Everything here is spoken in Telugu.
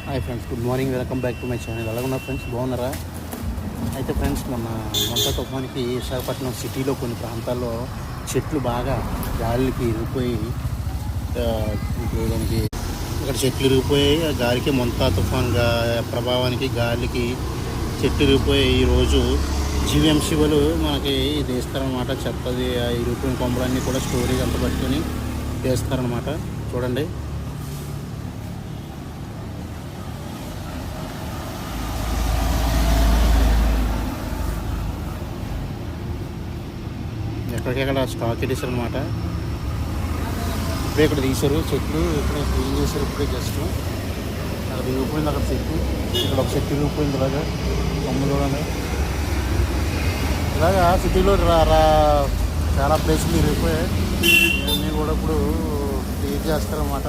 Hi friends, good morning. Welcome back to my channel. ఎలా ఉన్నారు ఫ్రెండ్స్? బాగున్నారా? అయితే ఫ్రెండ్స్, మొంత తుఫానికి విశాఖపట్నం సిటీలో కొన్ని ప్రాంతాల్లో చెట్లు బాగా గాలికి ఇరిగిపోయి దానికి ఇక్కడ చెట్లు ఇరిగిపోయాయి. ఆ గాలికి మొంత తుఫాన్ ప్రభావానికి గాలికి చెట్లు ఇరిగిపోయి ఈరోజు జీవీఎంసీ వాళ్ళు మనకి ఇది వేస్తారనమాట. చెత్తది ఆ ఇరిగిపోయిన కొమ్మలన్నీ కూడా స్టోరేజ్ అంత పట్టుకొని వేస్తారనమాట. చూడండి, ఎక్కడికెక్కడ స్టాక్ పెట్టేశారు అనమాట. ఇప్పుడే ఇక్కడ తీశారు చెట్లు, ఇప్పుడే క్లీన్ చేశారు. ఇప్పుడే జస్ట్ అక్కడ విరిగిపోయింది. అక్కడ చెట్టు, ఇక్కడ ఒక చెట్టు విరిగిపోయింది. ఇలాగా కొమ్మ చూడండి. ఇలాగా సిటీలో చాలా ప్లేసులు విరిగిపోయాయి. ఇవన్నీ కూడా ఇప్పుడు క్లీన్ చేస్తారన్నమాట.